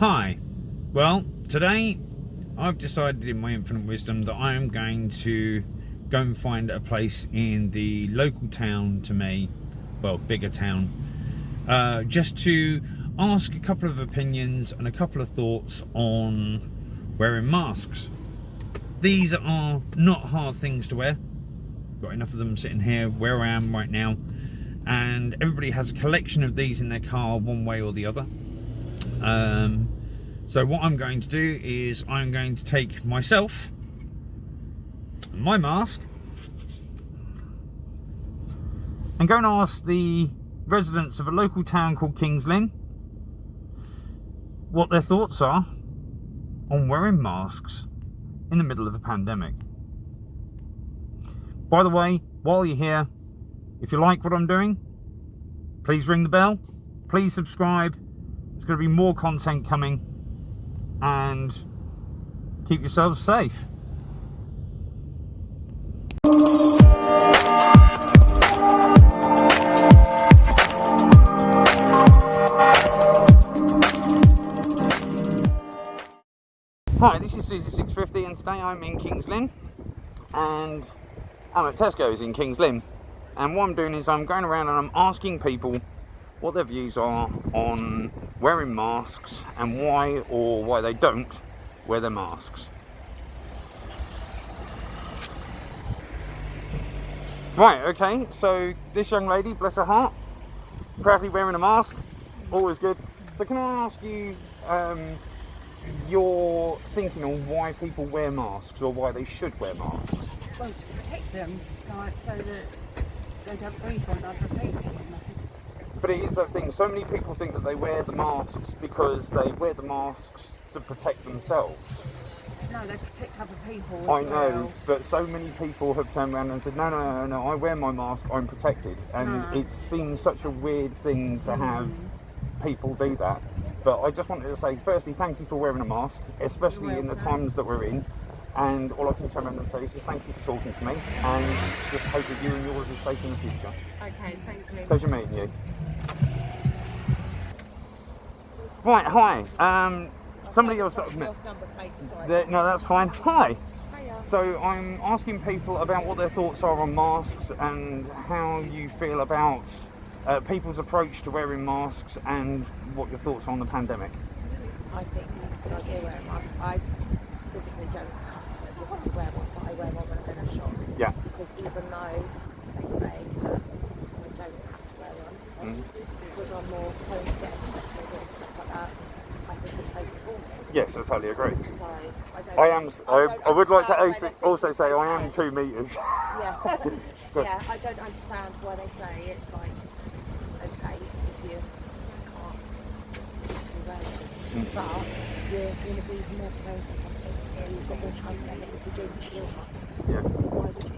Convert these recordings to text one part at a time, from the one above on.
Hi. Well, today I've decided in my infinite wisdom that I am going to go and find a place in the local town to me, well, bigger town, just to ask a couple of opinions and a couple of thoughts on wearing masks. These are not hard things to wear. Got enough of them sitting here where I am right now, and everybody has a collection of these in their car one way or the other. So what I'm going to do is I'm going to take myself and my mask and go and ask the residents of a local town called Kings Lynn what their thoughts are on wearing masks in the middle of a pandemic. By the way, while you're here, if you like what I'm doing, please ring the bell, please subscribe. There's going to be more content coming, and keep yourselves safe. Hi, this is Susie650, and today I'm in Kings Lynn, and I'm at Tesco's in Kings Lynn. And what I'm doing is I'm going around and I'm asking people what their views are on wearing masks and why or why they don't wear their masks. Right, okay, so this young lady, bless her heart, proudly wearing a mask, always good. So can I ask you your thinking on why people wear masks or why they should wear masks? Well, to protect them, like, so that they don't breathe on other people. But it is that thing, so many people think that they wear the masks because they wear the masks to protect themselves. No, they protect other people as I know, well. but so many people have turned around and said, no, I wear my mask, I'm protected. And it seems such a weird thing to have people do that. But I just wanted to say, firstly, thank you for wearing a mask, especially in the times that we're in. And all I can turn around and say is just thank you for talking to me, and just hope that you and yours are safe in the future. Okay, thank you. Pleasure meeting you. Right, hi. Somebody else. No, that's fine. Hi. So I'm asking people about what their thoughts are on masks and how you feel about people's approach to wearing masks and what your thoughts are on the pandemic. I think it's a good idea wearing a mask. I physically don't have to physically wear one, but I wear one when I'm in a shop. Yeah. Because even though they say that I don't have to wear one, because I'm more prone to get infected and stuff like that, I think it's safer for me. Yes, I totally agree. So I would like to also say I am 2 meters. Yeah. Yeah, I don't understand why they say it's like okay if you can't physically wear it, but you're going to be more prone to something, so you've got more chance of getting it if you do feel like. Yeah. So why would you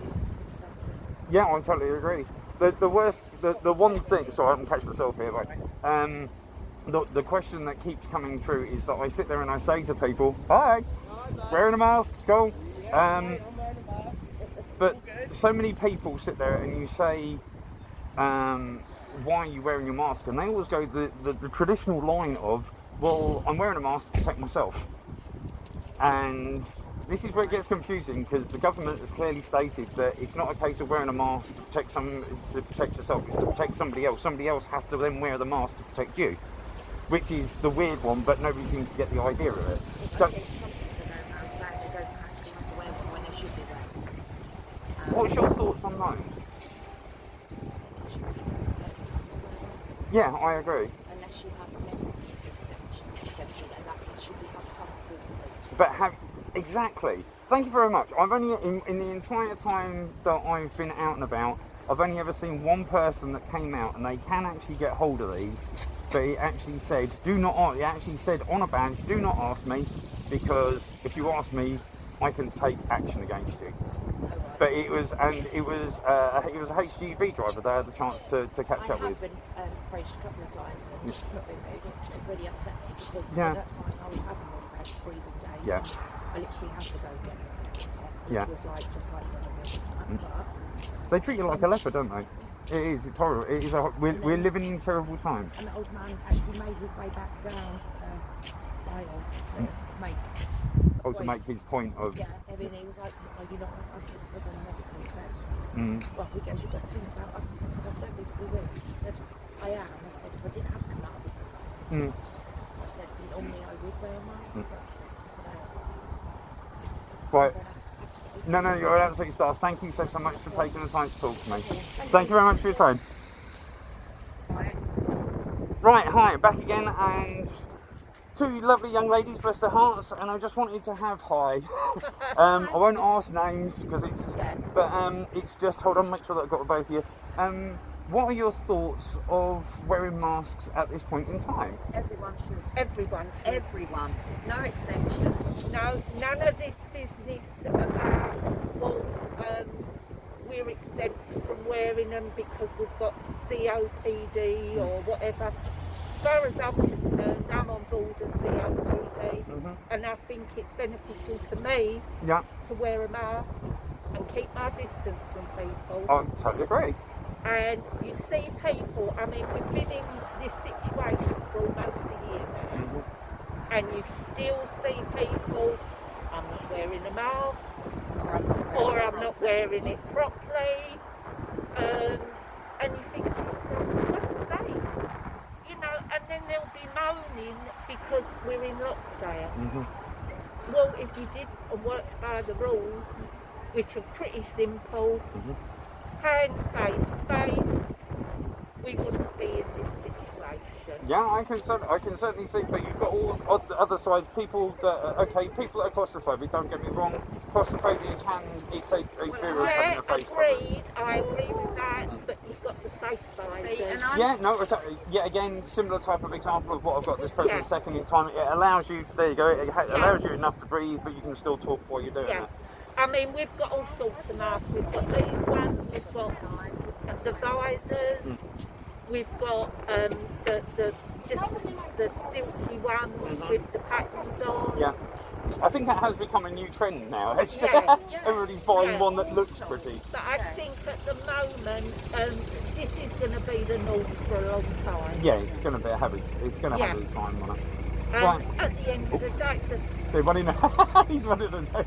accept this? Yeah, I totally agree. The one thing, sorry, I can catch myself here, right? The question that keeps coming through is that I sit there and I say to people, hi, wearing a mask, cool. But so many people sit there and you say, why are you wearing your mask? And they always go the traditional line of, well, I'm wearing a mask to protect myself. And this is where it gets confusing, because the government has clearly stated that it's not a case of wearing a mask to protect yourself, it's to protect somebody else. Somebody else has to then wear the mask to protect you, which is the weird one, but nobody seems to get the idea of it. I think some people don't understand they don't actually have to wear one when they should be wearing. What's your thoughts on those? Yeah, I agree. Unless you have a medical exemption, and that case should have some form of. But exactly. Thank you very much. I've only in the entire time that I've been out and about, I've only ever seen one person that came out, and they can actually get hold of these. But he actually said, he actually said on a badge, do not ask me, because if you ask me, I can take action against you. But it was a HGV driver that I had the chance to catch up with. I have been approached a couple of times and it's not been very good. It really upset me because Yeah. at that time I was having really bad breathing days. Yeah. I literally had to go get it. Yeah. It was like just like but They treat you like a leper, don't they? It is. It's horrible. It is. We're living in terrible times. and the old man actually made his way back down aisle to make. Oh, to make his point of. Yeah, and then he was like, "Are you not?" I said, "Because I'm medically exempt." Well, he goes, "You've got to think about others." I said, "I don't need to be rude." He said, "I am." I said, "If I didn't have to come out, I would." I said, "Normally I would wear a mask, but I said I am." Right. I'm gonna have to go. No, you're an absolute star. Thank you so much for taking the time to talk to me. Thank you very much for your time. Right, hi, back again, and two lovely young ladies, bless their hearts, and I just wanted to have hi. I won't ask names because it's, but it's just, hold on, make sure that I've got it both of you. What are your thoughts of wearing masks at this point in time? Everyone should. Everyone. No exemptions. No, none of this business about, well, we're exempt from wearing them because we've got COPD or whatever. As far as I'm concerned, I'm on board of COPD, and I think it's beneficial to me to wear a mask and keep my distance from people. I totally agree. And you see people, I mean, we've been in this situation for almost a year now, and you still see people, I'm not wearing a mask, or I'm not wearing it properly, and you think to yourself, for God's sake, you know, and then they'll be moaning because we're in lockdown. Well, if you did and worked by the rules, which are pretty simple, hands, face, we wouldn't be in this situation. Yeah, I can certainly see, but you've got all the other sides. People that people that are claustrophobic. Don't get me wrong, claustrophobia it's a fear of having a face covering. I agree with that, but you've got the face visors. Again, similar type of example of what I've got this present second in time. It allows you, there you go, it allows you enough to breathe, but you can still talk while you're doing it. I mean, we've got all sorts of masks. We've got these ones, we've got the visors, we've got the silky ones with the patterns on. Yeah. I think that has become a new trend now. Everybody's buying one that looks pretty. But I think at the moment, this is going to be the norm for a long time. Yeah, it's going to be a habit. It's going to have its time on it. At the end of the day, they're running. He's running the day.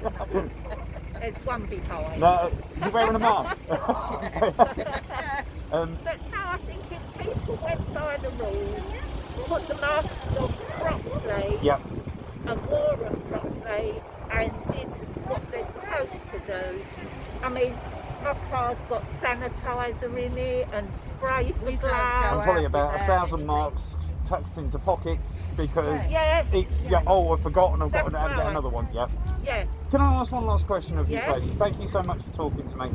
There's one behind. No, he's wearing a mask. But no, I think if people went by the rules, put the masks on properly, and wore them properly, and did what they're supposed to do. I mean, my car's got sanitizer in it and spray with And gloves. probably about 1,000 marks tucked into pockets because it's I've forgotten. I've got to get another one. Yeah. Can I ask one last question of you ladies? Thank you so much for talking to me.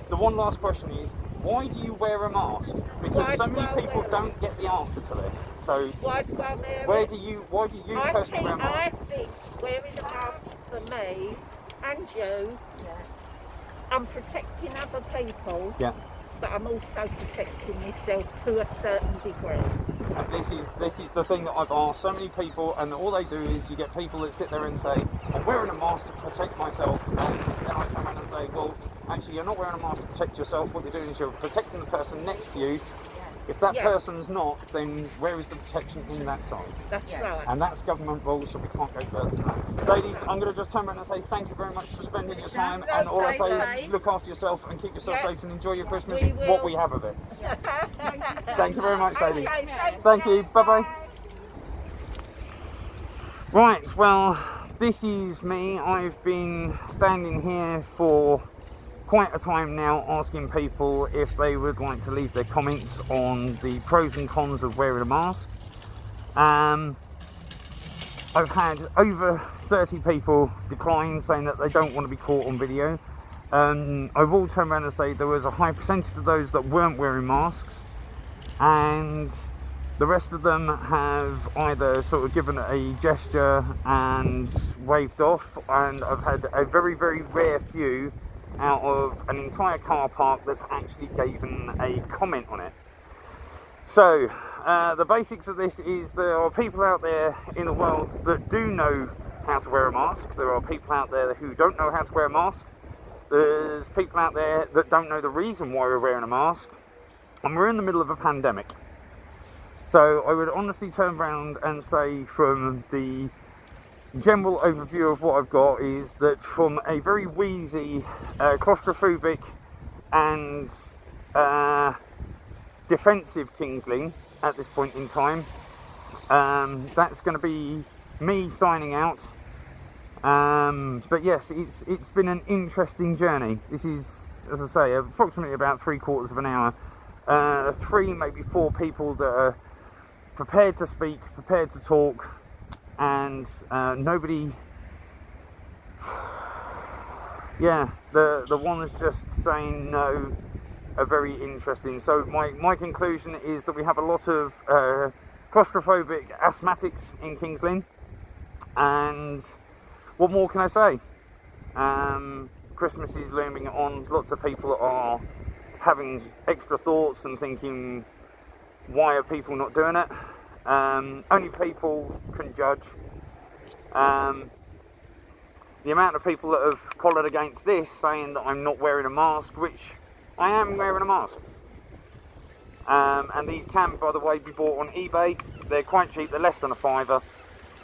The one last question is, why do you wear a mask? Because so many people don't get the answer to this. So why do I wear why it? do you personally wear a mask? I think wearing a mask for me and you, I'm protecting other people, but I'm also protecting myself to a certain degree. And this is the thing that I've asked so many people, and all they do is you get people that sit there and say, I'm wearing a mask to protect myself, and then I come around and say, well, actually you're not wearing a mask to protect yourself. What you're doing is you're protecting the person next to you. If that person's not, then where is the protection in that side? That's right. And that's government rules, so we can't go further than that. Ladies, I'm going to just turn around and say thank you very much for spending your time, and all I say is look after yourself and keep yourself safe and enjoy your Christmas, what we have of it. Thank you very much, ladies. Thank you, bye-bye. Right, well, this is me. I've been standing here for quite a time now asking people if they would like to leave their comments on the pros and cons of wearing a mask. I've had over 30 people decline, saying that they don't want to be caught on video. I will turn around and say there was a high percentage of those that weren't wearing masks, and the rest of them have either sort of given a gesture and waved off, and I've had a very, very rare few out of an entire car park that's actually given a comment on it. So the basics of this is there are people out there in the world that do know how to wear a mask. There are people out there who don't know how to wear a mask. There's people out there that don't know the reason why we're wearing a mask, and we're in the middle of a pandemic. So I would honestly turn around and say, from the general overview of what I've got, is that from a very wheezy, claustrophobic and defensive Kings Lynn at this point in time, that's going to be me signing out. But yes, it's been an interesting journey. This is, as I say, approximately about 3/4 of an hour. 3, maybe 4 people that are prepared to speak, prepared to talk, and nobody. Yeah, the ones just saying no are very interesting. So my conclusion is that we have a lot of claustrophobic asthmatics in Kings Lynn, and what more can I say? Christmas is looming on. Lots of people are having extra thoughts and thinking, why are people not doing it? Only people can judge. The amount of people that have collared against this, saying that I'm not wearing a mask, which I am wearing a mask. And these can, by the way, be bought on eBay. They're quite cheap, they're less than £5,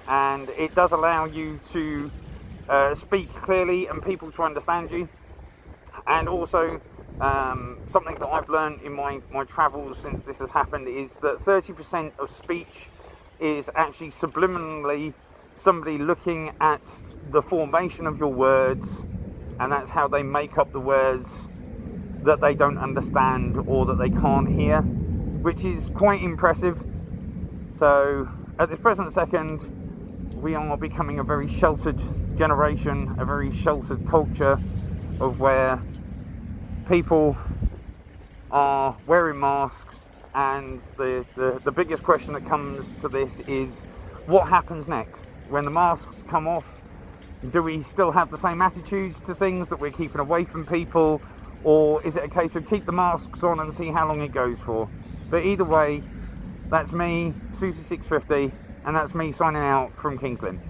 and it does allow you to speak clearly and people to understand you. And also, something that I've learned in my travels since this has happened is that 30% of speech is actually subliminally somebody looking at the formation of your words, and that's how they make up the words that they don't understand or that they can't hear, which is quite impressive. So at this present second, we are becoming a very sheltered generation, a very sheltered culture, of where people are wearing masks, and the biggest question that comes to this is, what happens next? When the masks come off, do we still have the same attitudes to things that we're keeping away from people, or is it a case of keep the masks on and see how long it goes for? But either way, that's me, Susie650, and that's me signing out from Kings Lynn.